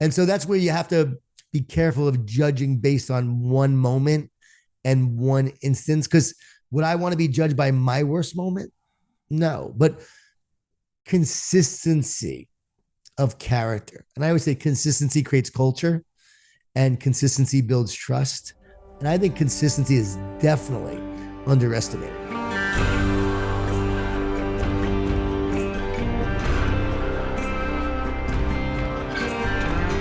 And so that's where you have to be careful of judging based on one moment and one instance. Because would I want to be judged by my worst moment? No, but consistency of character. And I always say consistency creates culture and consistency builds trust. And I think consistency is definitely underestimated.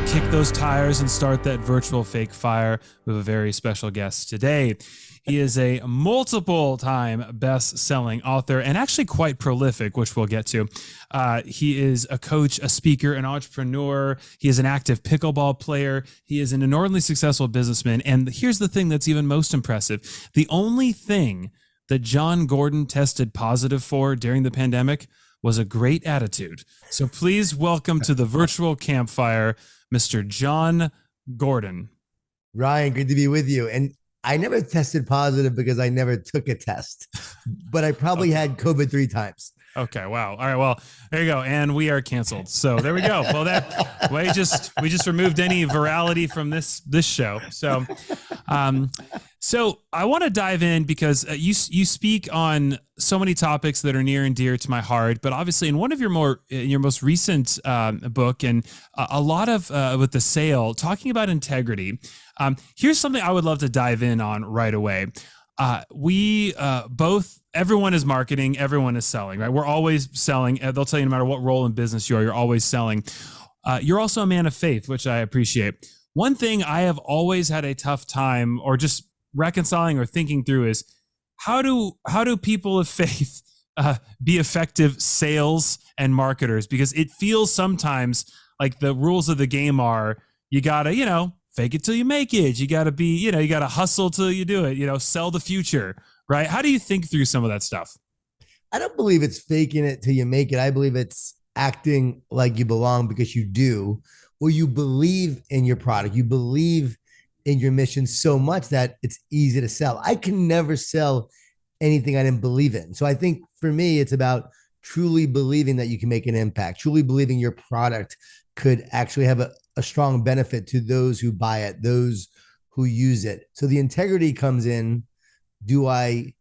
Kick those tires and start that virtual fake fire with a very special guest today. He is a multiple-time best-selling author and actually quite prolific, which we'll get to. He is a coach, a speaker, an entrepreneur. He is an active pickleball player. He is an inordinately successful businessman. And here's the thing that's even most impressive. The only thing that Jon Gordon tested positive for during the pandemic was a great attitude. So please welcome to the virtual campfire, Mr. Jon Gordon. Ryan, good to be with you. And I never tested positive because I never took a test, but I probably had COVID 3 times. Okay. Wow. All right. Well, there you go. And we are canceled. So there we go. Well, we just removed any virality from this show. So, so I want to dive in because you speak on so many topics that are near and dear to my heart, but obviously in one of your most recent book and a lot of with the sale, talking about integrity. Here's something I would love to dive in on right away. Everyone is marketing, everyone is selling, right? We're always selling. They'll tell you no matter what role in business you're always selling. You're also a man of faith, which I appreciate. One thing I have always had a tough time or just reconciling or thinking through is how do people of faith be effective sales and marketers? Because it feels sometimes like the rules of the game are you gotta, fake it till you make it. You gotta be, you gotta hustle till you do it, sell the future, right? How do you think through some of that stuff? I don't believe it's faking it till you make it. I believe it's acting like you belong because you do, or you believe in your product. You believe in your mission so much that it's easy to sell. I can never sell anything I didn't believe in. So I think for me, it's about truly believing that you can make an impact, truly believing your product could actually have a strong benefit to those who buy it, those who use it. So the integrity comes in. Do I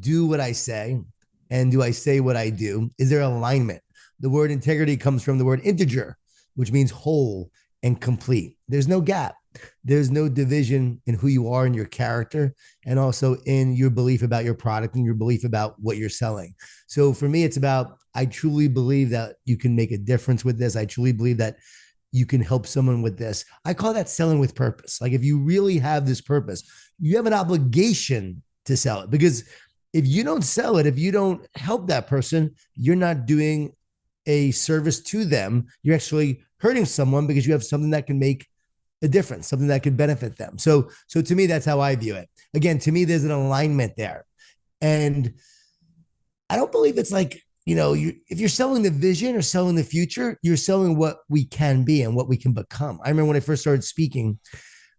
do what I say? And do I say what I do? Is there alignment? The word integrity comes from the word integer, which means whole and complete. There's no gap. There's no division in who you are and your character, and also in your belief about your product and your belief about what you're selling. So for me, it's about, I truly believe that you can make a difference with this. I truly believe that you can help someone with this. I call that selling with purpose. Like if you really have this purpose, you have an obligation to sell it, because if you don't sell it, if you don't help that person, you're not doing a service to them. You're actually hurting someone because you have something that can make a difference, something that could benefit them. So to me, that's how I view it. Again, to me, there's an alignment there. And I don't believe it's like, if you're selling the vision or selling the future, you're selling what we can be and what we can become. I remember when I first started speaking,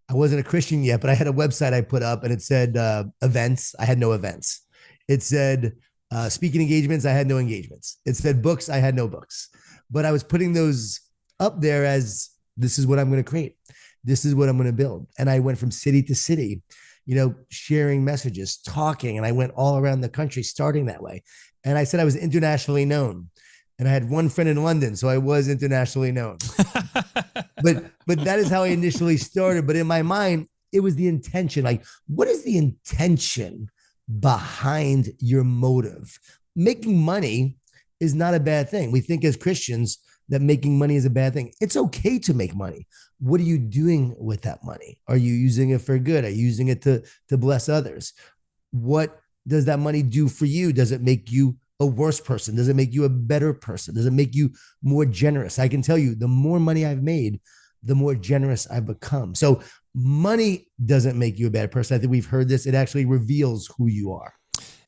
I wasn't a Christian yet, but I had a website I put up and it said events. I had no events. It said speaking engagements. I had no engagements. It said books. I had no books. But I was putting those up there as, this is what I'm going to create. This is what I'm going to build. And I went from city to city, sharing messages, talking, and I went all around the country starting that way. And I said I was internationally known. And I had one friend in London, so I was internationally known. but that is how I initially started. But in my mind, it was the intention. Like, what is the intention behind your motive? Making money is not a bad thing. We think as Christians that making money is a bad thing. It's okay to make money. What are you doing with that money? Are you using it for good? Are you using it to bless others? What does that money do for you? Does it make you a worse person? Does it make you a better person? Does it make you more generous? I can tell you, the more money I've made, the more generous I've become. So money doesn't make you a bad person. I think we've heard this. It actually reveals who you are.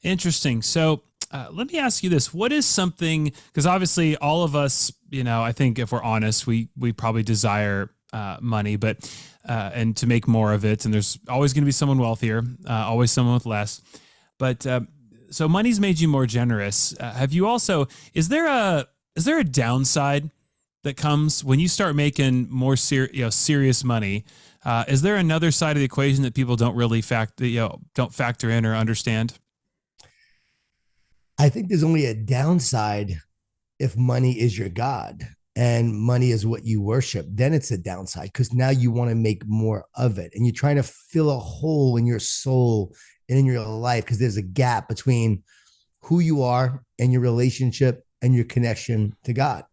Interesting. So let me ask you this. What is something, because obviously all of us, I think if we're honest, we probably desire money, but and to make more of it. And there's always going to be someone wealthier, always someone with less. But so money's made you more generous. Have you also, is there a downside that comes when you start making more serious money? Is there another side of the equation that people don't really don't factor in or understand? I think there's only a downside if money is your God and money is what you worship. Then it's a downside because now you want to make more of it and you're trying to fill a hole in your soul and in your life because there's a gap between who you are and your relationship and your connection to God.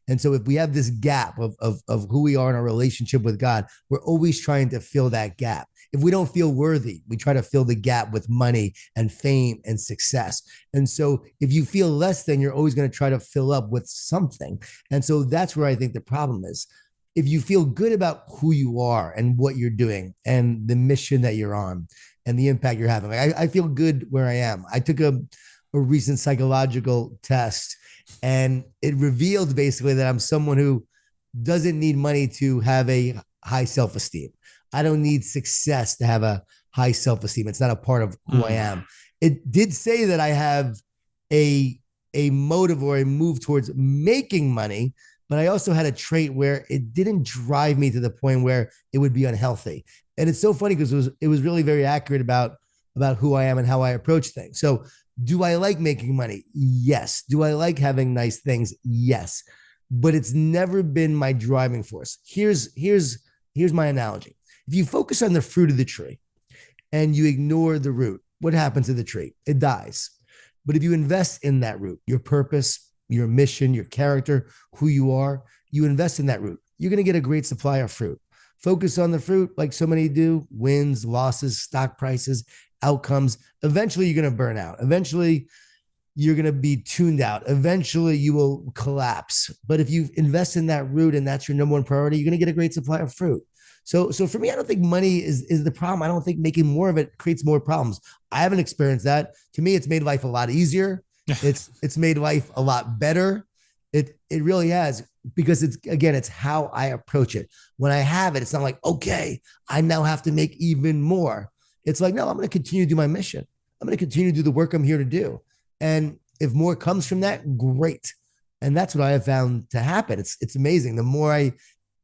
And so if we have this gap of who we are in our relationship with God, we're always trying to fill that gap. If we don't feel worthy, we try to fill the gap with money and fame and success. And so if you feel less than, you're always going to try to fill up with something. And so that's where I think the problem is. If you feel good about who you are and what you're doing and the mission that you're on and the impact you're having, I feel good where I am. I took a recent psychological test and it revealed basically that I'm someone who doesn't need money to have a high self-esteem. I don't need success to have a high self-esteem. It's not a part of who I am. It did say that I have a motive or a move towards making money, but I also had a trait where it didn't drive me to the point where it would be unhealthy. And it's so funny because it was really very accurate about who I am and how I approach things. So do I like making money? Yes. Do I like having nice things? Yes. But it's never been my driving force. Here's my analogy. If you focus on the fruit of the tree and you ignore the root, what happens to the tree? It dies. But if you invest in that root, your purpose, your mission, your character, who you are, you invest in that root, you're going to get a great supply of fruit. Focus on the fruit like so many do, wins, losses, stock prices, outcomes. Eventually, you're going to burn out. Eventually, you're going to be tuned out. Eventually, you will collapse. But if you invest in that root and that's your number one priority, you're going to get a great supply of fruit. So for me, I don't think money is the problem. I don't think making more of it creates more problems. I haven't experienced that. To me, it's made life a lot easier. It's made life a lot better. It really has, because it's how I approach it. When I have it, it's not like, okay, I now have to make even more. It's like, no, I'm going to continue to do my mission. I'm going to continue to do the work I'm here to do. And if more comes from that, great. And that's what I have found to happen. It's amazing. The more I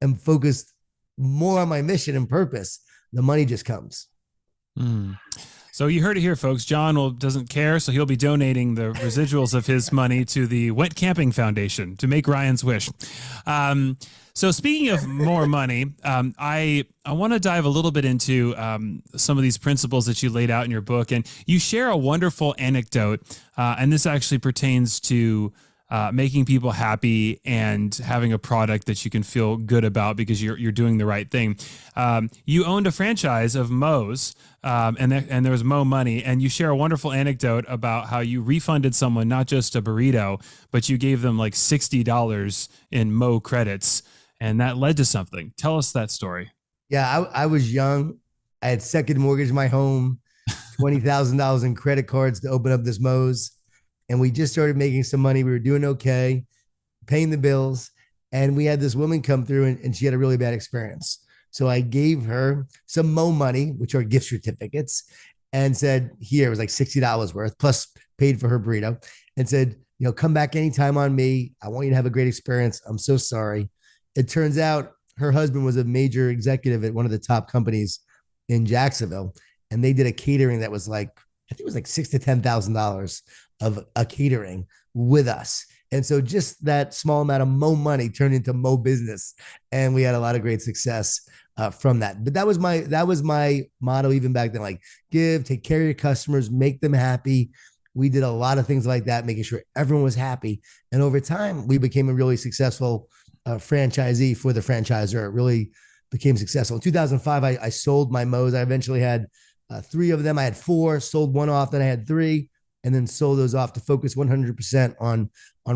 am focused more on my mission and purpose, the money just comes. So you heard it here, folks. Jon doesn't care, so he'll be donating the residuals of his money to the Wet Camping Foundation to make Ryan's wish. So speaking of more money, I want to dive a little bit into some of these principles that you laid out in your book, and you share a wonderful anecdote, and this actually pertains to making people happy and having a product that you can feel good about because you're doing the right thing. You owned a franchise of Moe's, and there was Moe Money, and you share a wonderful anecdote about how you refunded someone not just a burrito, but you gave them like $60 in Moe credits, and that led to something. Tell us that story. Yeah, I was young. I had second mortgage my home, $20,000 in credit cards to open up this Moe's. And we just started making some money. We were doing okay, paying the bills. And we had this woman come through and she had a really bad experience. So I gave her some Moe money, which are gift certificates, and said, here, it was like $60 worth, plus paid for her burrito, and said, come back anytime on me. I want you to have a great experience. I'm so sorry. It turns out her husband was a major executive at one of the top companies in Jacksonville. And they did a catering that was like, I think it was like $6,000 to $10,000 of a catering with us. And so just that small amount of Moe money turned into Moe business. And we had a lot of great success from that. But that was my motto even back then, like give, take care of your customers, make them happy. We did a lot of things like that, making sure everyone was happy. And over time, we became a really successful franchisee for the franchisor. It really became successful. In 2005, I sold my Moe's. I eventually had 3 of them. I had 4, sold one off, then I had 3, and then sold those off to focus 100% on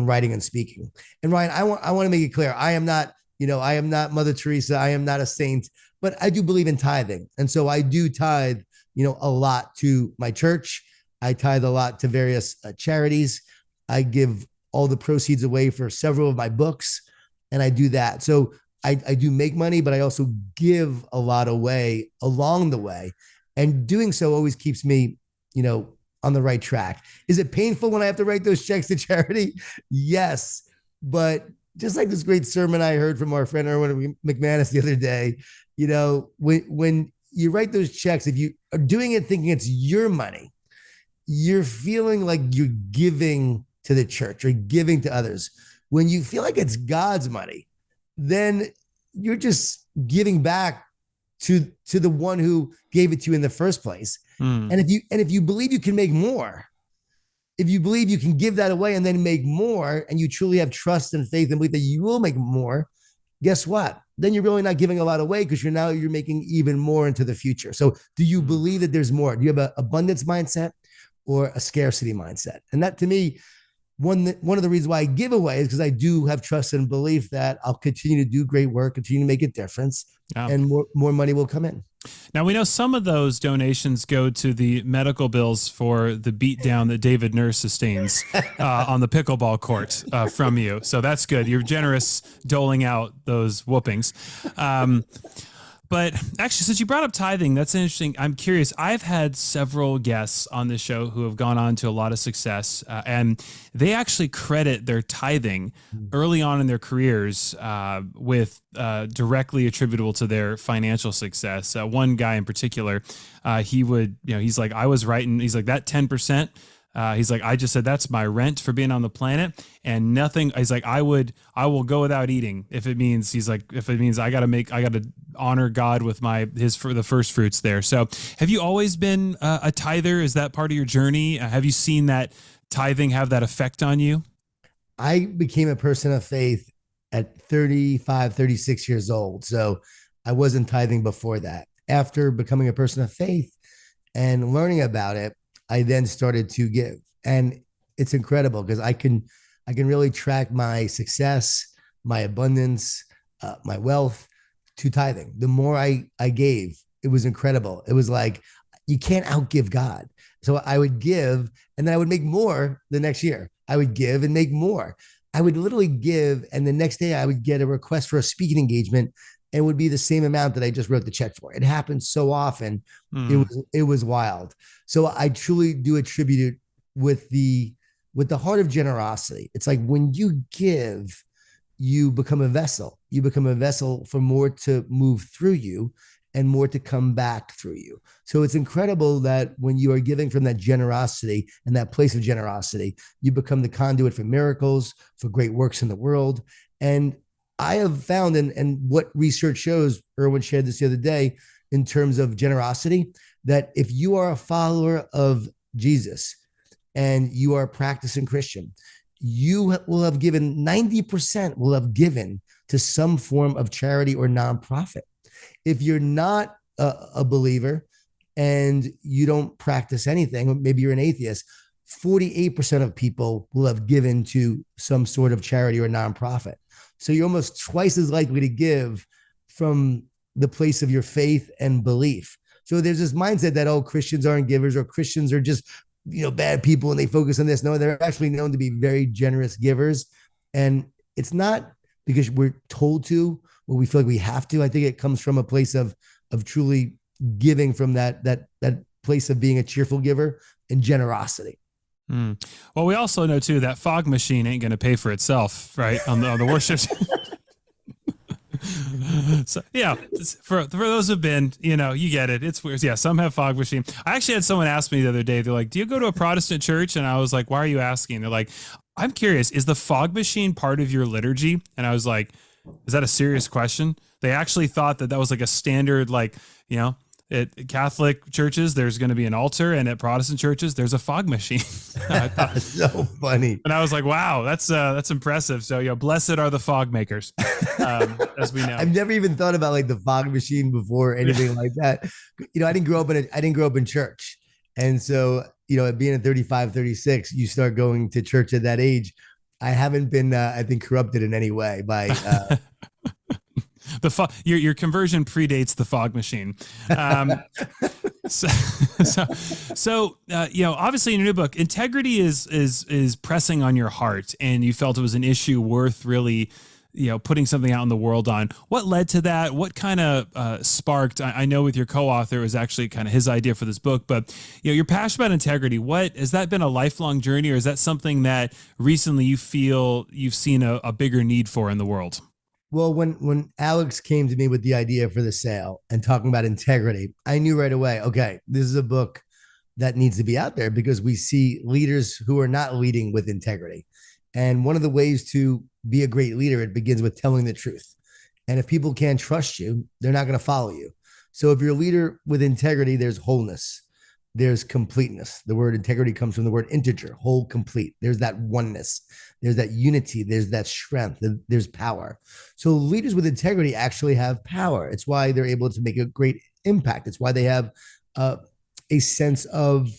writing and speaking. And Ryan, I want to make it clear, I am not Mother Teresa. I am not a saint, but I do believe in tithing. And so I do tithe, a lot to my church. I tithe a lot to various charities. I give all the proceeds away for several of my books, and I do that. So I do make money, but I also give a lot away along the way. And doing so always keeps me, on the right track. Is it painful when I have to write those checks to charity? Yes. But just like this great sermon I heard from our friend Erwin McManus the other day, when you write those checks, if you are doing it thinking it's your money, you're feeling like you're giving to the church or giving to others. When you feel like it's God's money, then you're just giving back to the one who gave it to you in the first place. And if you believe you can make more, if you believe you can give that away and then make more, and you truly have trust and faith and believe that you will make more, guess what? Then you're really not giving a lot away, because you're making even more into the future. So do you believe that there's more? Do you have an abundance mindset or a scarcity mindset? And that, to me, one of the reasons why I give away is because I do have trust and belief that I'll continue to do great work, continue to make a difference, and more money will come in. Now, we know some of those donations go to the medical bills for the beatdown that David Nurse sustains on the pickleball court from you. So that's good. You're generous doling out those whoopings. But actually, since you brought up tithing, that's interesting. I'm curious. I've had several guests on this show who have gone on to a lot of success, and they actually credit their tithing early on in their careers with directly attributable to their financial success. One guy in particular, he's like, I was writing, he's like, that 10%. He's like, I just said that's my rent for being on the planet, and nothing. He's like, I will go without eating if it means. He's like, if it means I got to honor God with the first fruits there. So, have you always been a tither? Is that part of your journey? Have you seen that tithing have that effect on you? I became a person of faith at 35, 36 years old. So I wasn't tithing before that. After becoming a person of faith and learning about it, I then started to give, and it's incredible because I can really track my success, my abundance, my wealth to tithing. The more I gave, it was incredible. It was like, you can't outgive God. So I would give, and then I would make more the next year. I would give and make more. I would literally give, and the next day I would get a request for a speaking engagement, and it would be the same amount that I just wrote the check for. It happened so often. It was wild. So I truly do attribute it with the heart of generosity. It's like when you give, you become a vessel. You become a vessel for more to move through you and more to come back through you. So it's incredible that when you are giving from that generosity and that place of generosity, you become the conduit for miracles, for great works in the world. And I have found, and what research shows, Erwin shared this the other day, in terms of generosity, that if you are a follower of Jesus and you are a practicing Christian, you will have given 90% will have given to some form of charity or nonprofit. If you're not a believer and you don't practice anything, maybe you're an atheist, 48% of people will have given to some sort of charity or nonprofit. So you're almost twice as likely to give from the place of your faith and belief. So there's this mindset that, Christians aren't givers, or Christians are just, bad people and they focus on this. No, they're actually known to be very generous givers. And it's not because we're told to, or we feel like we have to. I think it comes from a place of truly giving from that place of being a cheerful giver and generosity. Well, we also know too that fog machine ain't going to pay for itself, right? On the worship. So yeah, for those who've been, you get it. It's weird. Yeah, some have fog machine. I actually had someone ask me the other day. They're like, "Do you go to a Protestant church?" And I was like, "Why are you asking?" They're like, "I'm curious. Is the fog machine part of your liturgy?" And I was like, "Is that a serious question?" They actually thought that was like a standard, at Catholic churches, there's going to be an altar, and at Protestant churches, there's a fog machine. So funny. And I was like, wow, that's impressive. So, blessed are the fog makers, as we know. I've never even thought about like the fog machine before, anything like that. I didn't grow up in church. And so, being at 35, 36, you start going to church at that age. I haven't been, I think, corrupted in any way by, your conversion predates the fog machine. So obviously in your new book, integrity is pressing on your heart, and you felt it was an issue worth really putting something out in the world on. What led to that? What kind of sparked? I know with your co-author, it was actually kind of his idea for this book, but you're passionate about integrity. What has that been a lifelong journey, or is that something that recently you feel you've seen a bigger need for in the world? Well, when Alex came to me with the idea for the sale and talking about integrity, I knew right away, okay, this is a book that needs to be out there because we see leaders who are not leading with integrity. And one of the ways to be a great leader, it begins with telling the truth. And if people can't trust you, they're not going to follow you. So if you're a leader with integrity, there's wholeness, there's completeness. The word integrity comes from the word integer, whole, complete. There's that oneness, there's that unity, there's that strength, there's power. So leaders with integrity actually have power. It's why they're able to make a great impact. It's why they have a sense of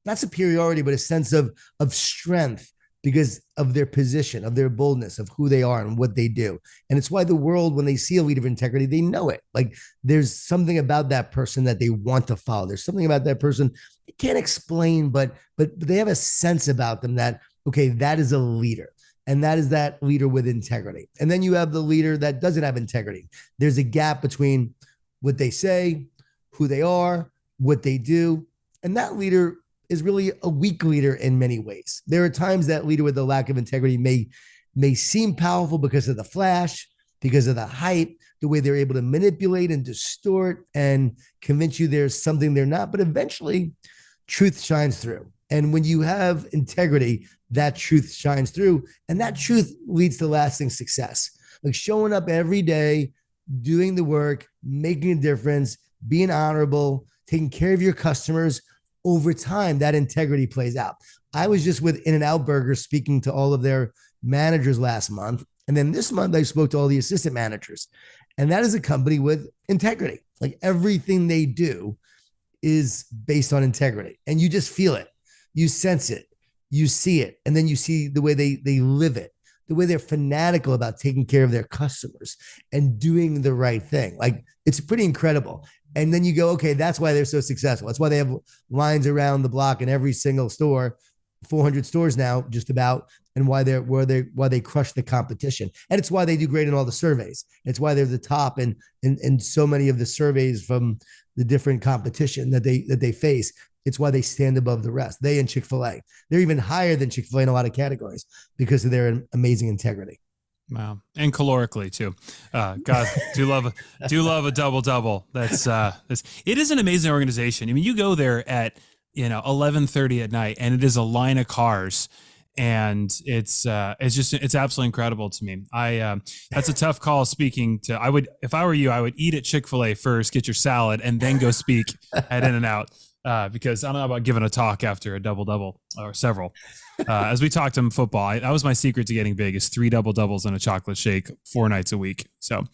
not superiority, but a sense of strength because of their position, of their boldness, of who they are and what they do. And it's why the world, when they see a leader of integrity, they know it. Like there's something about that person that they want to follow. There's something about that person they can't explain, but they have a sense about them that, okay, that is a leader. And that is that leader with integrity. And then you have the leader that doesn't have integrity. There's a gap between what they say, who they are, what they do. And that leader is really a weak leader in many ways. There are times that leader with a lack of integrity may seem powerful because of the flash, because of the hype, the way they're able to manipulate and distort and convince you there's something they're not. But eventually, truth shines through. And when you have integrity, that truth shines through. And that truth leads to lasting success. Like showing up every day, doing the work, making a difference, being honorable, taking care of your customers. Over time, that integrity plays out. I was just with In-N-Out Burger speaking to all of their managers last month. And then this month, I spoke to all the assistant managers. And that is a company with integrity. Like everything they do is based on integrity. And you just feel it. You sense it. You see it. And then you see the way they live it, the way they're fanatical about taking care of their customers and doing the right thing. Like it's pretty incredible. And then you go, okay, that's why they're so successful. That's why they have lines around the block in every single store, 400 stores now, just about, and why they crush the competition. And it's why they do great in all the surveys. It's why they're the top in so many of the surveys from the different competition that they face. It's why they stand above the rest. They and Chick-fil-A, they're even higher than Chick-fil-A in a lot of categories because of their amazing integrity. Wow. And calorically too. God, do love a double. It is an amazing organization. I mean, you go there at, 11:30 at night and it is a line of cars and it's absolutely incredible to me. That's a tough call speaking to, if I were you, I would eat at Chick-fil-A first, get your salad and then go speak at In-N-Out. Because I don't know about giving a talk after a double or several. As we talked in football, that was my secret to getting big is 3 doubles and a chocolate shake 4 nights a week. So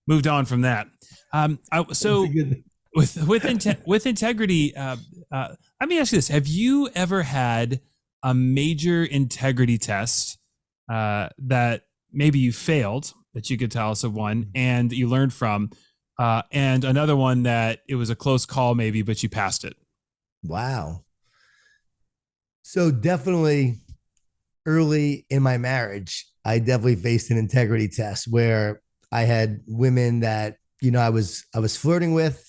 moved on from that. With integrity, let me ask you this. Have you ever had a major integrity test that maybe you failed that you could tell us of one and you learned from, and another one that it was a close call maybe, but you passed it? Wow. So definitely early in my marriage, I definitely faced an integrity test where I had women that, I was flirting with,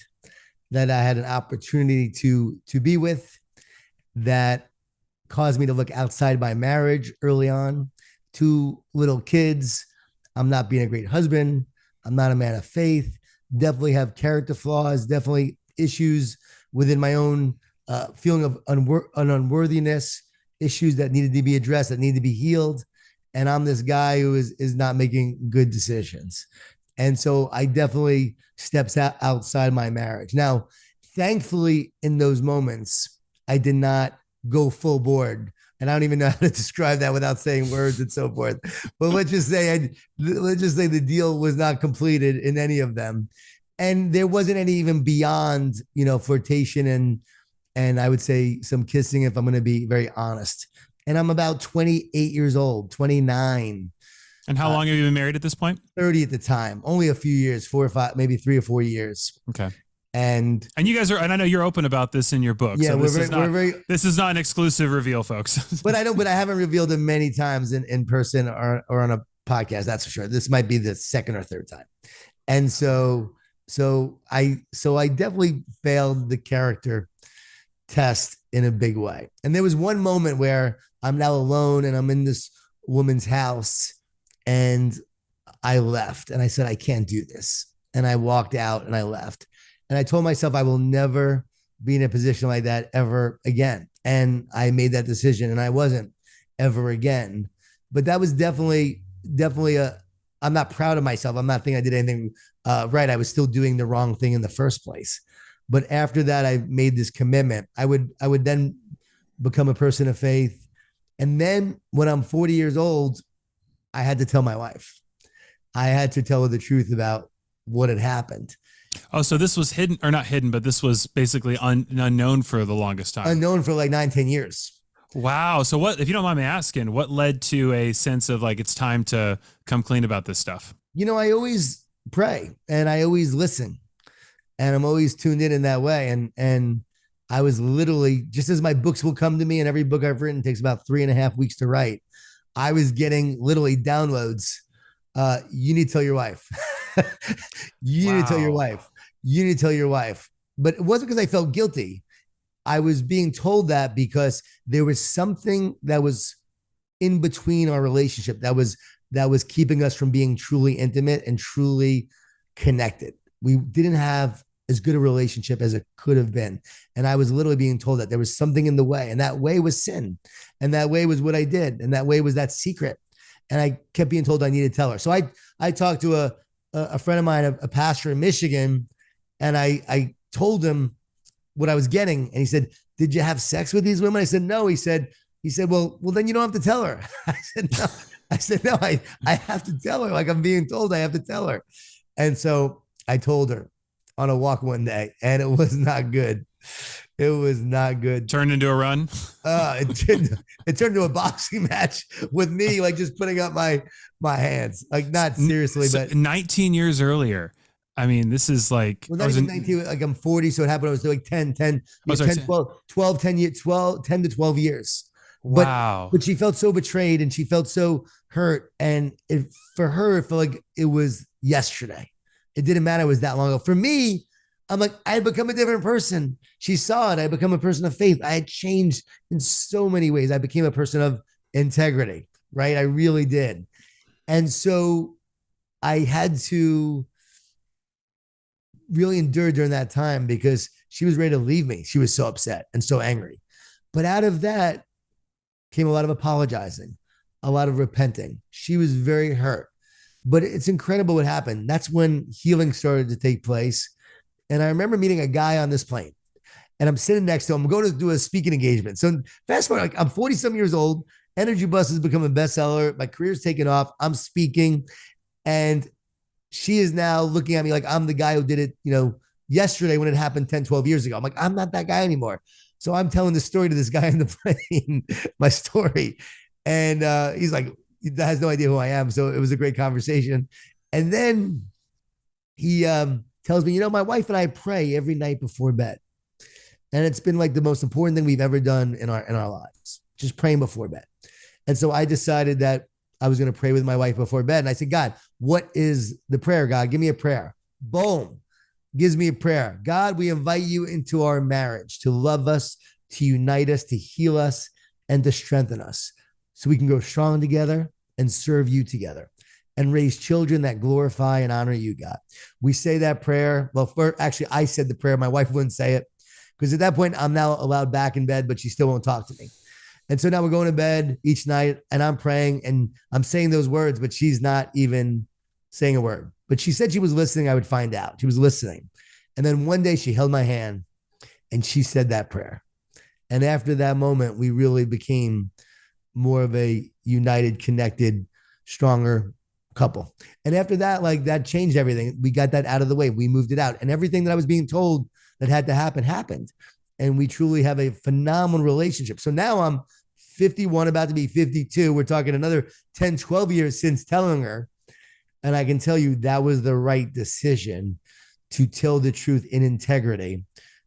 that I had an opportunity to be with, that caused me to look outside my marriage early on. 2 little kids. I'm not being a great husband. I'm not a man of faith. Definitely have character flaws, definitely issues within my own feeling of unworthiness, issues that needed to be addressed, that needed to be healed. And I'm this guy who is not making good decisions. And so I definitely steps outside my marriage. Now, thankfully, in those moments, I did not go full board. And I don't even know how to describe that without saying words and so forth. But let's just say the deal was not completed in any of them. And there wasn't any even beyond, flirtation and I would say some kissing, if I'm going to be very honest. And I'm about 28 years old, 29. And how long have you been married at this point? 30 at the time, only a few years, 4 or 5, maybe 3 or 4 years. Okay. And you guys are, and I know you're open about this in your book. Yeah, so this is not an exclusive reveal, folks. but I haven't revealed it many times in person or on a podcast, that's for sure. This might be the second or third time. And so I definitely failed the character test in a big way. And there was one moment where I'm now alone and I'm in this woman's house and I left and I said, I can't do this. And I walked out and I left. And I told myself I will never be in a position like that ever again. And I made that decision and I wasn't ever again. But that was definitely I'm not proud of myself. I'm not thinking I did anything right. I was still doing the wrong thing in the first place. But after that, I made this commitment. I would then become a person of faith. And then when I'm 40 years old, I had to tell my wife. I had to tell her the truth about what had happened. Oh, so this was hidden, or not hidden, but this was basically unknown for the longest time. Unknown for like 9-10 years. Wow. So what, if you don't mind me asking, what led to a sense of like, it's time to come clean about this stuff? I always pray and I always listen and I'm always tuned in that way. And I was literally, just as my books will come to me, and every book I've written takes about 3.5 weeks to write, I was getting literally downloads. You need to tell your wife. You need to tell your wife. You need to tell your wife. But it wasn't because I felt guilty. I was being told that because there was something that was in between our relationship that was keeping us from being truly intimate and truly connected. We didn't have as good a relationship as it could have been. And I was literally being told that there was something in the way, and that way was sin. And that way was what I did. And that way was that secret. And I kept being told I needed to tell her. So I talked to a friend of mine, a pastor in Michigan, and I told him what I was getting. And he said, did you have sex with these women? I said, no. He said, well, then you don't have to tell her. I said, no, I have to tell her. Like I'm being told I have to tell her. And so I told her on a walk one day, and it was not good. It was not good. Turned into a run? It turned into a boxing match with me, like just putting up my hands. Like not seriously, but 19 years earlier. I mean, this is like, well, not even 19, like I'm 40. So it happened. I was like 10 to 12 years. Wow. But she felt so betrayed and she felt so hurt. And for her, it felt like it was yesterday. It didn't matter. It was that long ago. For me, I'm like, I had become a different person. She saw it. I become a person of faith. I had changed in so many ways. I became a person of integrity, right? I really did. And so I had to really endure during that time because she was ready to leave me. She was so upset and so angry. But out of that came a lot of apologizing, a lot of repenting. She was very hurt. But it's incredible what happened. That's when healing started to take place. And I remember meeting a guy on this plane, and I'm sitting next to him. I'm going to do a speaking engagement. So fast forward, like I'm 40-some years old. Energy Bus has become a bestseller. My career's taken off. I'm speaking, and she is now looking at me like I'm the guy who did it, yesterday when it happened 10, 12 years ago. I'm like, I'm not that guy anymore. So I'm telling the story to this guy on the plane, my story. And he's like, he has no idea who I am. So it was a great conversation. And then he tells me, my wife and I pray every night before bed. And it's been like the most important thing we've ever done in our lives, just praying before bed. And so I decided that I was going to pray with my wife before bed. And I said, God, what is the prayer? God, give me a prayer. Boom. Gives me a prayer. God, we invite you into our marriage to love us, to unite us, to heal us, and to strengthen us so we can grow strong together and serve you together and raise children that glorify and honor you, God. We say that prayer. Well, actually, I said the prayer. My wife wouldn't say it because at that point, I'm now allowed back in bed, but she still won't talk to me. And so now we're going to bed each night and I'm praying and I'm saying those words, but she's not even saying a word. But she said she was listening. I would find out. She was listening. And then one day she held my hand and she said that prayer. And after that moment, we really became more of a united, connected, stronger couple. And after that, like that changed everything. We got that out of the way. We moved it out. And everything that I was being told that had to happen happened. And we truly have a phenomenal relationship. So now I'm 51, about to be 52. We're talking another 10, 12 years since telling her. And I can tell you that was the right decision to tell the truth in integrity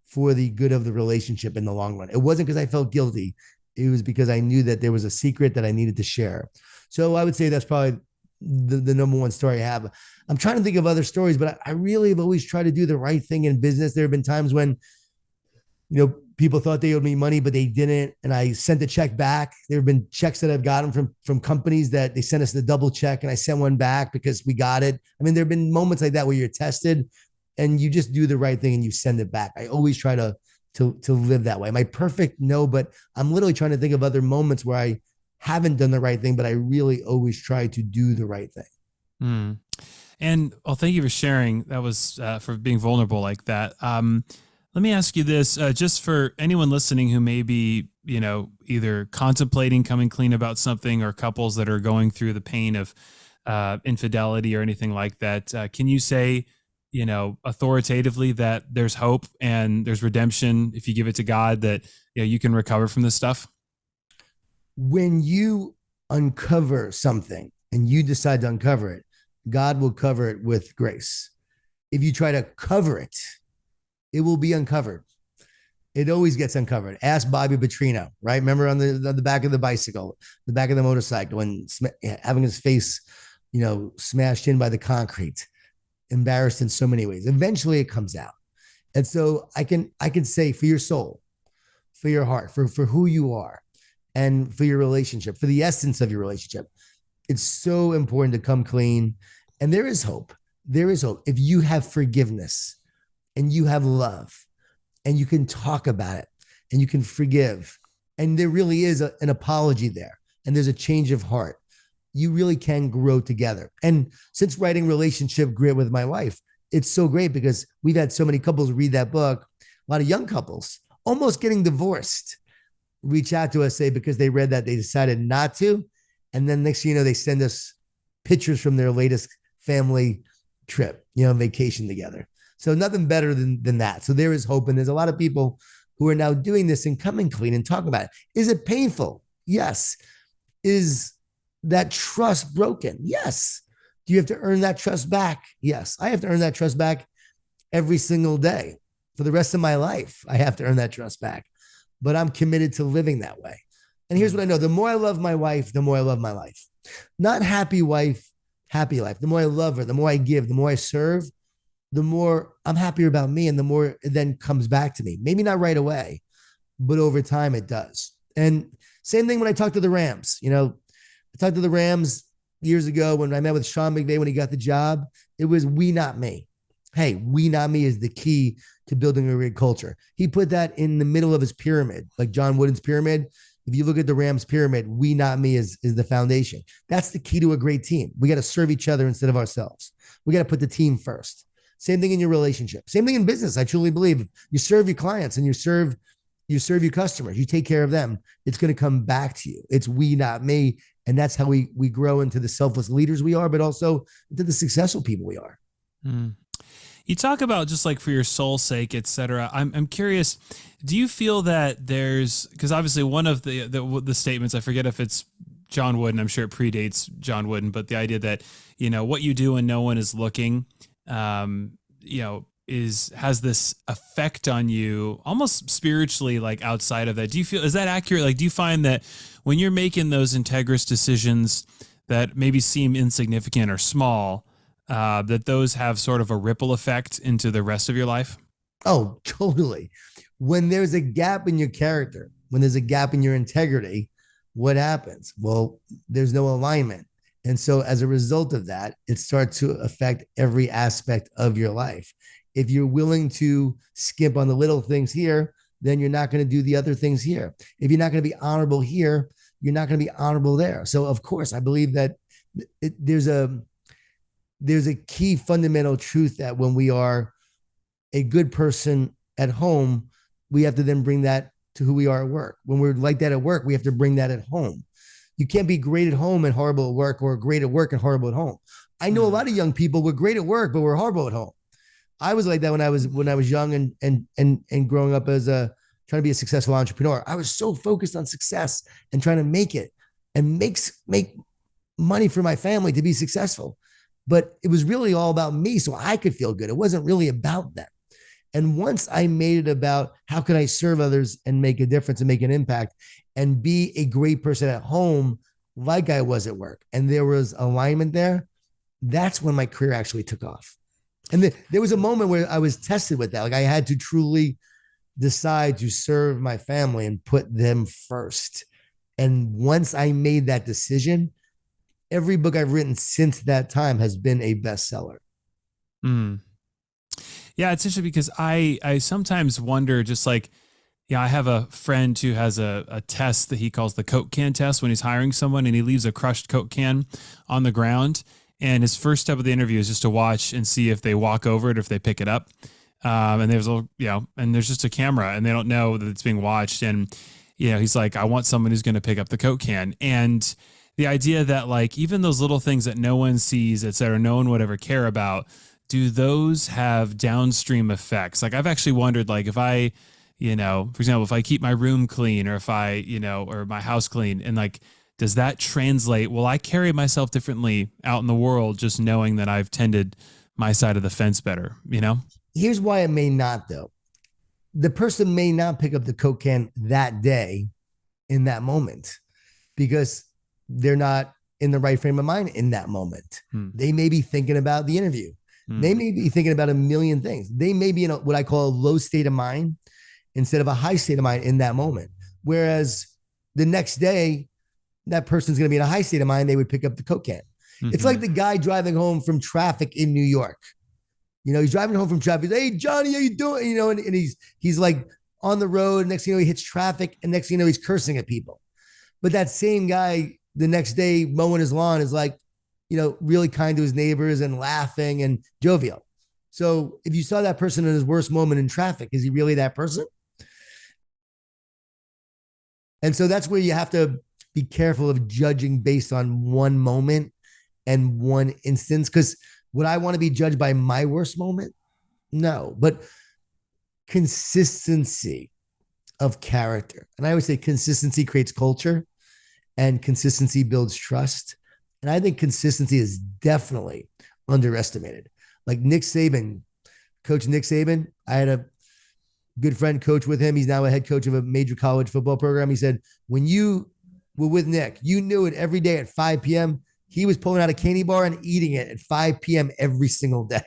for the good of the relationship in the long run. It wasn't because I felt guilty. It was because I knew that there was a secret that I needed to share. So I would say that's probably the number one story I have. I'm trying to think of other stories, but I really have always tried to do the right thing in business. There have been times when, people thought they owed me money, but they didn't. And I sent the check back. There have been checks that I've gotten from companies that they sent us the double check and I sent one back because we got it. I mean, there have been moments like that where you're tested and you just do the right thing and you send it back. I always try to live that way. Am I perfect? No, but I'm literally trying to think of other moments where I haven't done the right thing, but I really always try to do the right thing. Mm. And well, thank you for sharing. That was for being vulnerable like that. Let me ask you this, just for anyone listening who may be, either contemplating coming clean about something, or couples that are going through the pain of infidelity or anything like that. Can you say, authoritatively that there's hope and there's redemption if you give it to God, that you can recover from this stuff? When you uncover something and you decide to uncover it, God will cover it with grace. If you try to cover it, it will be uncovered. It always gets uncovered. Ask Bobby Petrino, right? Remember on the back of the bicycle, the back of the motorcycle, and having his face, smashed in by the concrete, embarrassed in so many ways. Eventually it comes out. And so I can say, for your soul, for your heart, for who you are, and for your relationship, for the essence of your relationship, it's so important to come clean. And there is hope. There is hope. If you have forgiveness and you have love and you can talk about it and you can forgive, and there really is an apology there and there's a change of heart, you really can grow together. And since writing Relationship Grit with my wife, it's so great because we've had so many couples read that book, a lot of young couples almost getting divorced reach out to us, say, because they read that, they decided not to. And then next thing you know, they send us pictures from their latest family trip, vacation together. So nothing better than that. So there is hope. And there's a lot of people who are now doing this and coming clean and talking about it. Is it painful? Yes. Is that trust broken? Yes. Do you have to earn that trust back? Yes. I have to earn that trust back every single day for the rest of my life. I have to earn that trust back, but I'm committed to living that way. And here's what I know. The more I love my wife, the more I love my life. Not happy wife, happy life. The more I love her, the more I give, the more I serve, the more I'm happier about me, and the more it then comes back to me. Maybe not right away, but over time it does. And same thing when I talk to the Rams. I talked to the Rams years ago when I met with Sean McVay when he got the job. It was we, not me. Hey, we, not me is the key to building a great culture. He put that in the middle of his pyramid, like Jon Wooden's pyramid. If you look at the Rams pyramid, we, not me is the foundation. That's the key to a great team. We got to serve each other instead of ourselves. We got to put the team first. Same thing in your relationship. Same thing in business. I truly believe you serve your clients and you serve your customers. You take care of them. It's going to come back to you. It's we, not me. And that's how we grow into the selfless leaders we are, but also into the successful people we are. Mm. You talk about just like for your soul's sake, et cetera. I'm curious, do you feel that because obviously one of the statements, I forget if it's Jon Wooden, I'm sure it predates Jon Wooden, but the idea that, what you do when no one is looking, has this effect on you almost spiritually, like outside of that. Is that accurate? Like, do you find that when you're making those integrous decisions that maybe seem insignificant or small, that those have sort of a ripple effect into the rest of your life? Oh, totally. When there's a gap in your character, when there's a gap in your integrity, what happens? Well, there's no alignment. And so as a result of that, it starts to affect every aspect of your life. If you're willing to skip on the little things here, then you're not going to do the other things here. If you're not going to be honorable here, you're not going to be honorable there. So of course, I believe that there's a key fundamental truth that when we are a good person at home, we have to then bring that to who we are at work. When we're like that at work, we have to bring that at home. You can't be great at home and horrible at work, or great at work and horrible at home. I know a lot of young people were great at work, but were horrible at home. I was like that when I was young and growing up as trying to be a successful entrepreneur. I was so focused on success and trying to make it and make money for my family to be successful. But it was really all about me so I could feel good. It wasn't really about them. And once I made it about how can I serve others and make a difference and make an impact and be a great person at home, like I was at work, and there was alignment there, that's when my career actually took off. And there was a moment where I was tested with that. Like I had to truly decide to serve my family and put them first. And once I made that decision, every book I've written since that time has been a bestseller. Mm. Yeah, it's interesting because I sometimes wonder, just like, yeah, I have a friend who has a test that he calls the Coke can test when he's hiring someone, and he leaves a crushed Coke can on the ground. And his first step of the interview is just to watch and see if they walk over it or if they pick it up. And there's a, and there's just a camera, and they don't know that it's being watched. And, he's like, I want someone who's going to pick up the Coke can. And the idea that, like, even those little things that no one sees, et cetera, no one would ever care about, do those have downstream effects? Like, I've actually wondered, like, if I, for example, if I keep my room clean, or if I, or my house clean, and like, does that translate? Will I carry myself differently out in the world just knowing that I've tended my side of the fence better, Here's why it may not, though. The person may not pick up the Coke can that day in that moment because they're not in the right frame of mind in that moment. They may be thinking about the interview. They may be thinking about a million things. They may be in what I call a low state of mind instead of a high state of mind in that moment. Whereas the next day, that person's going to be in a high state of mind. They would pick up the Coke can. It's like the guy driving home from traffic in New York. He's driving home from traffic. He's, hey, Johnny, how you doing? And he's like on the road. Next thing he hits traffic, and next thing he's cursing at people. But that same guy the next day mowing his lawn is like, really kind to his neighbors and laughing and jovial. So if you saw that person in his worst moment in traffic, is he really that person? And so that's where you have to be careful of judging based on one moment and one instance. Because would I want to be judged by my worst moment? No, but consistency of character. And I always say consistency creates culture, and consistency builds trust. And I think consistency is definitely underestimated. Like Nick Saban, Coach Nick Saban, I had a good friend coach with him. He's now a head coach of a major college football program. He said, when you were with Nick, you knew it every day at 5 p.m. He was pulling out a candy bar and eating it at 5 p.m. every single day.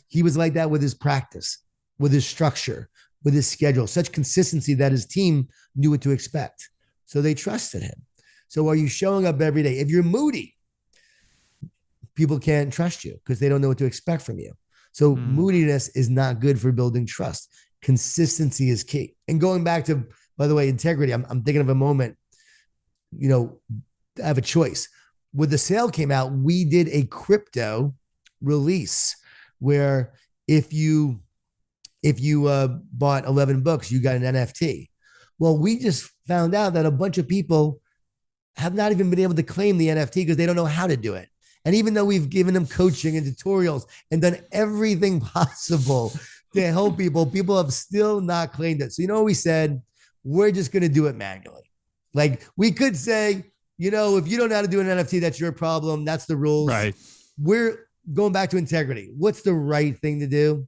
He was like that with his practice, with his structure, with his schedule, such consistency that his team knew what to expect. So they trusted him. So are you showing up every day? If you're moody, people can't trust you because they don't know what to expect from you. So moodiness is not good for building trust. Consistency is key. And going back to, by the way, integrity, I'm thinking of a moment, I have a choice. When the sale came out, we did a crypto release where if you bought 11 books, you got an NFT. Well, we just found out that a bunch of people have not even been able to claim the NFT because they don't know how to do it. And even though we've given them coaching and tutorials and done everything possible to help people, people have still not claimed it. So, what we said? We're just going to do it manually. Like we could say, if you don't know how to do an NFT, that's your problem. That's the rules. Right. We're going back to integrity. What's the right thing to do?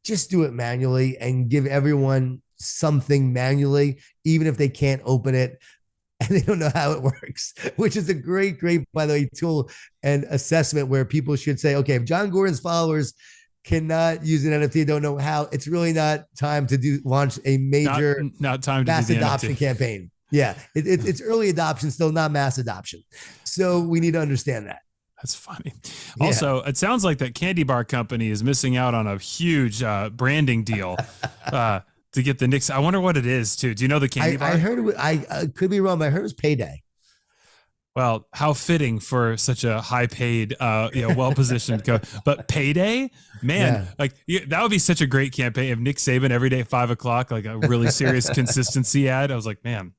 Just do it manually and give everyone something manually, even if they can't open it and they don't know how it works, which is a great, by the way, tool and assessment where people should say, okay, if Jon Gordon's followers cannot use an NFT, don't know how, it's really not time to launch a major not time to mass do the adoption NFT campaign. Yeah, it's early adoption, still not mass adoption. So we need to understand that. That's funny. Also, it sounds like that candy bar company is missing out on a huge branding deal to get the Knicks. I wonder what it is too. Do you know the candy bar? I heard it. I could be wrong, but I heard it was Payday. Well, how fitting for such a high-paid, well-positioned coach. But Payday, man, that would be such a great campaign. If Nick Saban every day at 5:00, like a really serious consistency ad. I was like, man,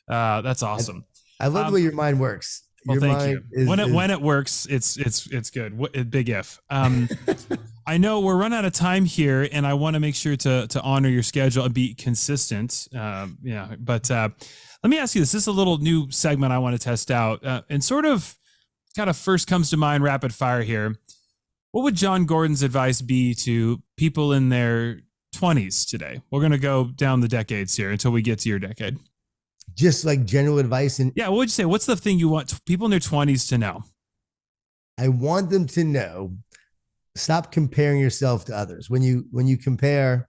that's awesome. I love the way your mind works. Well, thank you. When it works, it's good. Big if. I know we're running out of time here, and I want to make sure to honor your schedule and be consistent. But let me ask you this. This is a little new segment I want to test out, and sort of kind of first comes to mind rapid fire here. What would Jon Gordon's advice be to people in their 20s today? We're going to go down the decades here until we get to your decade. just like general advice. And Yeah, what would you say? What's the thing you want people in their 20s to know? I want them to know, stop comparing yourself to others. When you compare,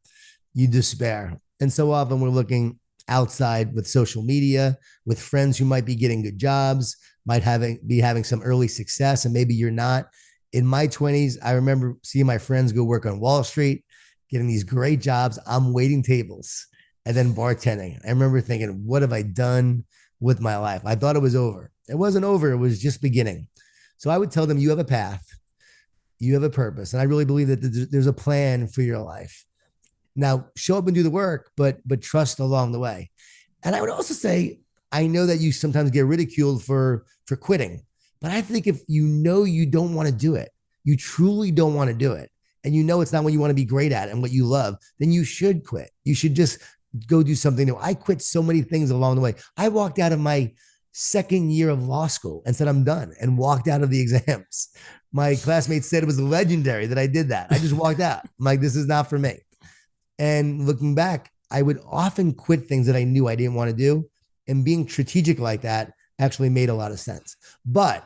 you despair. And so often we're looking outside with social media, with friends who might be getting good jobs, might be having some early success, and maybe you're not. In my 20s, I remember seeing my friends go work on Wall Street, getting these great jobs. I'm waiting tables and then bartending. I remember thinking, what have I done with my life? I thought it was over. It wasn't over. It was just beginning. So I would tell them, you have a path, you have a purpose. And I really believe that there's a plan for your life. Now, show up and do the work, but trust along the way. And I would also say, I know that you sometimes get ridiculed for quitting, but I think if you know you don't want to do it, you truly don't want to do it, and you know it's not what you want to be great at and what you love, then you should quit. You should just go do something new. I quit so many things along the way. I walked out of my second year of law school and said, I'm done, and walked out of the exams. My classmates said it was legendary that I did that. I just walked out. I'm like, this is not for me. And looking back, I would often quit things that I knew I didn't want to do. And being strategic like that actually made a lot of sense. But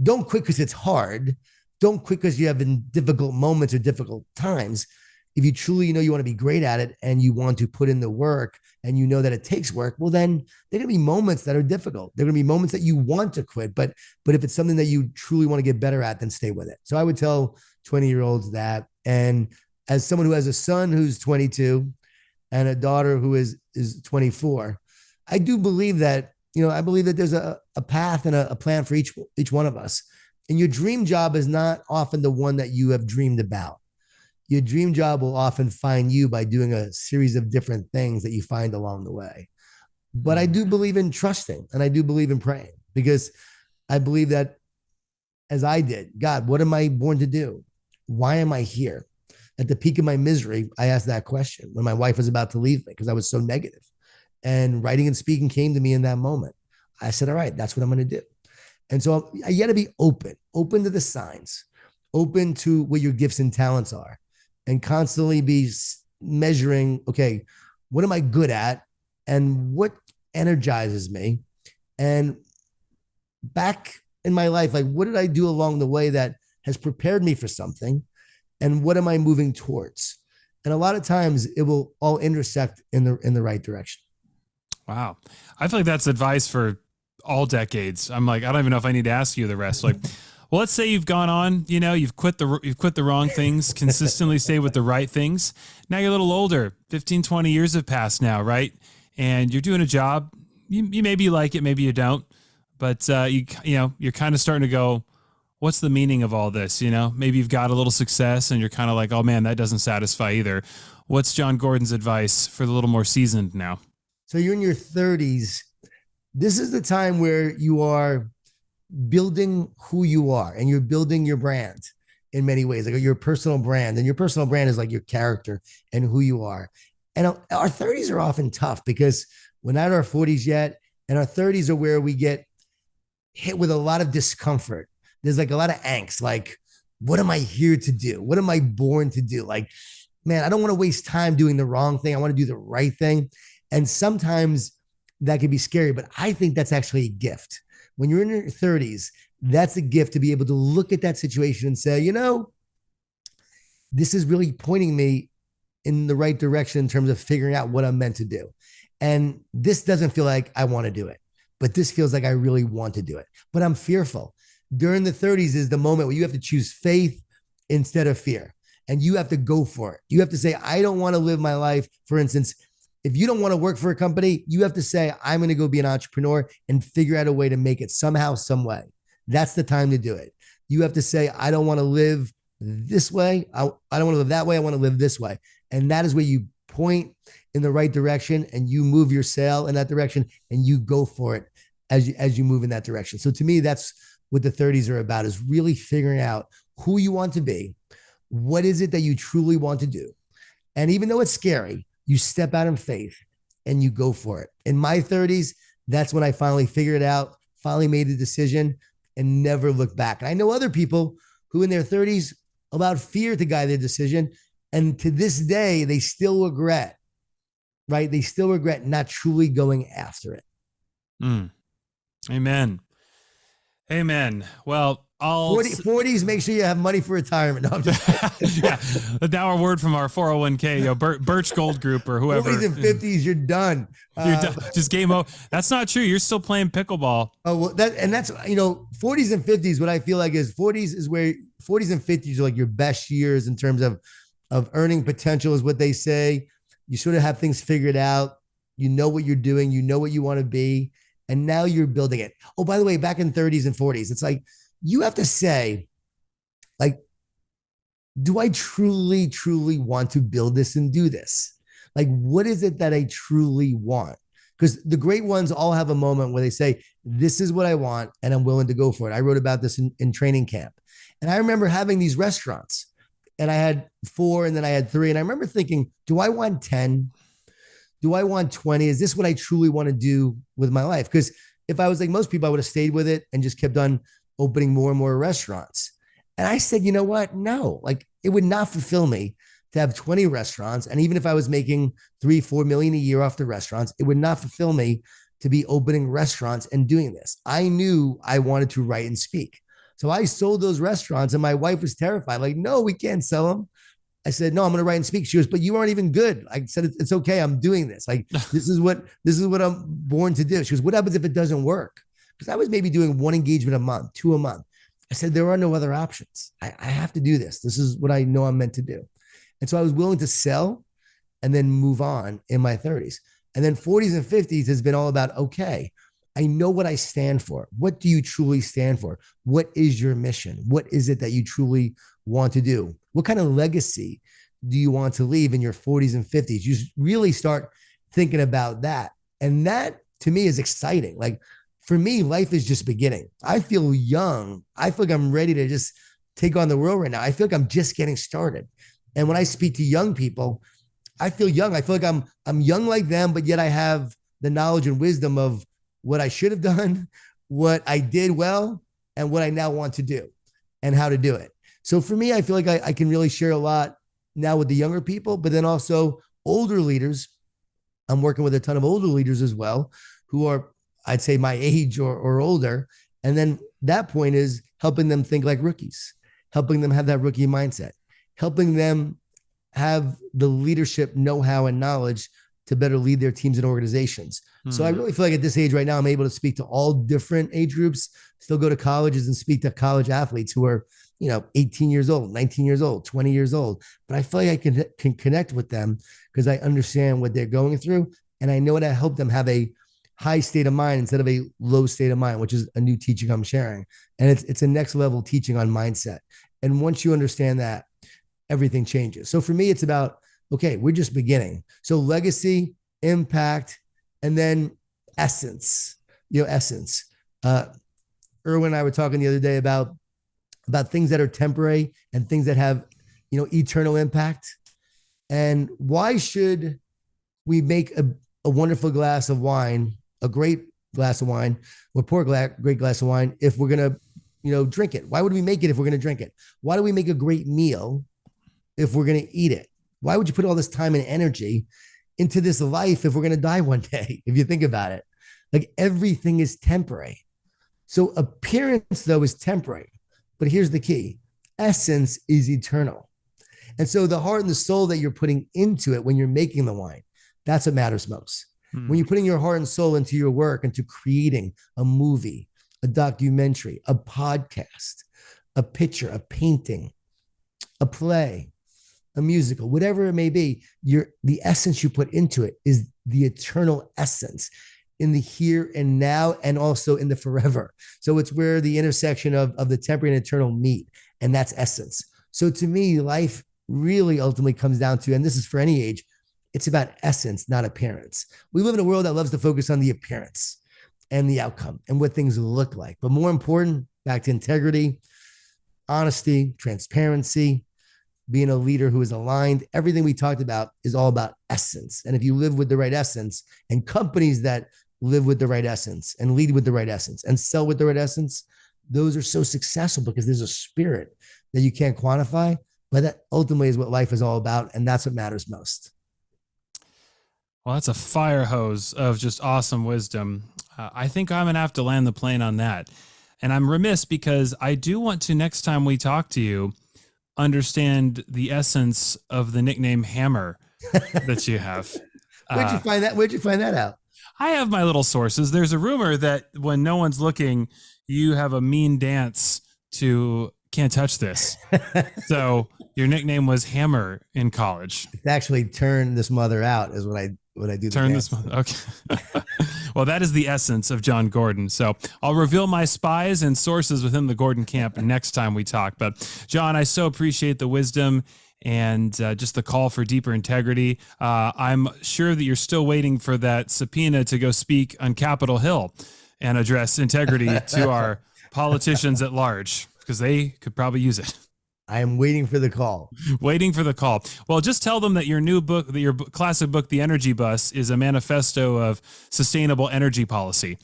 don't quit because it's hard. Don't quit because you have in difficult moments or difficult times. If you truly know you want to be great at it and you want to put in the work and you know that it takes work, well, then there are going to be moments that are difficult. There are going to be moments that you want to quit. But if it's something that you truly want to get better at, then stay with it. So I would tell 20-year-olds that. And as someone who has a son who's 22 and a daughter who is 24, I do believe that, I believe that there's a path and a plan for each one of us. And your dream job is not often the one that you have dreamed about. Your dream job will often find you by doing a series of different things that you find along the way. But I do believe in trusting, and I do believe in praying, because I believe that, as I did, God, what am I born to do? Why am I here? At the peak of my misery, I asked that question when my wife was about to leave me because I was so negative. And writing and speaking came to me in that moment. I said, all right, that's what I'm going to do. And so I got to be open to the signs, open to what your gifts and talents are, and constantly be measuring, okay, what am I good at and what energizes me? And back in my life, like, what did I do along the way that has prepared me for something? And what am I moving towards? And a lot of times it will all intersect in the right direction. Wow. I feel like that's advice for all decades. I'm like, I don't even know if I need to ask you the rest. Like, well, let's say you've gone on, you've quit the wrong things, consistently stay with the right things. Now you're a little older, 15, 20 years have passed now, right? And you're doing a job. You maybe like it, maybe you don't, but you're kind of starting to go, what's the meaning of all this? Maybe you've got a little success and you're kind of like, oh man, that doesn't satisfy either. What's Jon Gordon's advice for the little more seasoned now? So you're in your 30s. This is the time where you are building who you are, and you're building your brand in many ways, like your personal brand. And your personal brand is like your character and who you are. And our 30s are often tough because we're not in our 40s yet. And our 30s are where we get hit with a lot of discomfort. There's like a lot of angst. Like, what am I here to do? What am I born to do? Like, man, I don't want to waste time doing the wrong thing. I want to do the right thing. And sometimes that can be scary, but I think that's actually a gift. When you're in your 30s, that's a gift to be able to look at that situation and say, this is really pointing me in the right direction in terms of figuring out what I'm meant to do. And this doesn't feel like I want to do it, but this feels like I really want to do it, but I'm fearful. During the 30s is the moment where you have to choose faith instead of fear. And you have to go for it. You have to say, I don't want to live my life. For instance, if you don't want to work for a company, you have to say, I'm going to go be an entrepreneur and figure out a way to make it somehow, some way. That's the time to do it. You have to say, I don't want to live this way. I don't want to live that way. I want to live this way. And that is where you point in the right direction and you move your sail in that direction and you go for it as you move in that direction. So to me, that's what the 30s are about, is really figuring out who you want to be. What is it that you truly want to do? And even though it's scary, you step out in faith and you go for it. In my 30s, that's when I finally figured it out, finally made a decision and never looked back. And I know other people who in their 30s allowed fear to guide their decision. And to this day, they still regret, right? They still regret not truly going after it. Mm. Amen. Amen. Well, 40s, make sure you have money for retirement. No, I'm just yeah. Now our word from our 401k, Birch Gold Group or whoever. 40s and 50s, you're done. You're done. Just game over. That's not true. You're still playing pickleball. Oh, well, that's 40s and 50s. What I feel like is 40s is where 40s and 50s are like your best years in terms of earning potential, is what they say. You sort of have things figured out. You know what you're doing. You know what you want to be. And now you're building it. Oh, by the way, back in 30s and 40s, it's like, you have to say, like, do I truly, truly want to build this and do this? Like, what is it that I truly want? Because the great ones all have a moment where they say, this is what I want, and I'm willing to go for it. I wrote about this in training camp. And I remember having these restaurants, and I had 4, and then I had 3. And I remember thinking, do I want 10? Do I want 20? Is this what I truly want to do with my life? Because if I was like most people, I would have stayed with it and just kept on opening more and more restaurants. And I said, you know what? No, like, it would not fulfill me to have 20 restaurants. And even if I was making 3-4 million a year off the restaurants, it would not fulfill me to be opening restaurants and doing this. I knew I wanted to write and speak. So I sold those restaurants, and my wife was terrified. Like, no, we can't sell them. I said, no, I'm going to write and speak. She goes, but you aren't even good. I said, it's okay. I'm doing this. Like, this is what I'm born to do. She goes, what happens if it doesn't work? Because I was maybe doing 1 engagement a month, 2 a month. I said, there are no other options. I have to do this. This is what I know I'm meant to do. And so I was willing to sell and then move on in my 30s. And then 40s and 50s has been all about, okay, I know what I stand for. What do you truly stand for? What is your mission? What is it that you truly want to do? What kind of legacy do you want to leave in your 40s and 50s? You really start thinking about that. And that, to me, is exciting. Like, for me, life is just beginning. I feel young. I feel like I'm ready to just take on the world right now. I feel like I'm just getting started. And when I speak to young people, I feel young. I feel like I'm young like them, but yet I have the knowledge and wisdom of what I should have done, what I did well, and what I now want to do and how to do it. So for me, I feel like I can really share a lot now with the younger people, but then also older leaders. I'm working with a ton of older leaders as well, who are, I'd say, my age or older. And then that point is helping them think like rookies, helping them have that rookie mindset, helping them have the leadership know-how and knowledge to better lead their teams and organizations. So I really feel like at this age right now, I'm able to speak to all different age groups, still go to colleges and speak to college athletes who are, 18 years old, 19 years old, 20 years old. But I feel like I can connect with them because I understand what they're going through. And I know how to help them have a high state of mind instead of a low state of mind, which is a new teaching I'm sharing. And it's a next level teaching on mindset. And once you understand that, everything changes. So for me, it's about, okay, we're just beginning. So legacy, impact, and then essence, essence. Erwin and I were talking the other day about things that are temporary and things that have, eternal impact. And why should we make a wonderful glass of wine, a great glass of wine, or pour a great glass of wine if we're going to, drink it? Why would we make it if we're going to drink it? Why do we make a great meal if we're going to eat it? Why would you put all this time and energy into this life if we're going to die one day? If you think about it, like, everything is temporary. So appearance, though, is temporary. But here's the key: essence is eternal. And so the heart and the soul that you're putting into it when you're making the wine, that's what matters most. When you're putting your heart and soul into your work, into creating a movie, a documentary, a podcast, a picture, a painting, a play, a musical, whatever it may be, the essence you put into it is the eternal essence in the here and now, and also in the forever. So it's where the intersection of the temporary and eternal meet, and that's essence. So to me, life really ultimately comes down to, and this is for any age, it's about essence, not appearance. We live in a world that loves to focus on the appearance and the outcome and what things look like. But more important, back to integrity, honesty, transparency, being a leader who is aligned. Everything we talked about is all about essence. And if you live with the right essence, and companies that live with the right essence and lead with the right essence and sell with the right essence, those are so successful because there's a spirit that you can't quantify, but that ultimately is what life is all about. And that's what matters most. Well, that's a fire hose of just awesome wisdom. I think I'm going to have to land the plane on that. And I'm remiss because I do want to, next time we talk to you, understand the essence of the nickname Hammer that you have. Where'd you find that? Where'd you find that out? I have my little sources. There's a rumor that when no one's looking, you have a mean dance to Can't Touch This. So your nickname was Hammer in college. It's actually Turn This Mother Out is what I do. Turn this mother. Okay. Well, that is the essence of Jon Gordon. So I'll reveal my spies and sources within the Gordon camp next time we talk. But Jon, I so appreciate the wisdom and just the call for deeper integrity. I'm sure that you're still waiting for that subpoena to go speak on Capitol Hill and address integrity to our politicians at large, because they could probably use it. I am waiting for the call. Waiting for the call. Well, just tell them that your new book, that your classic book, The Energy Bus, is a manifesto of sustainable energy policy.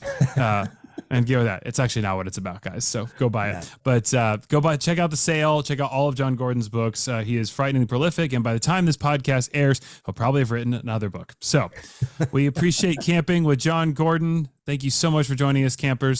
And go with that. It's actually not what it's about, guys. So go buy it. But check out the sale. Check out all of Jon Gordon's books. He is frighteningly prolific. And by the time this podcast airs, he'll probably have written another book. So we appreciate camping with Jon Gordon. Thank you so much for joining us, campers.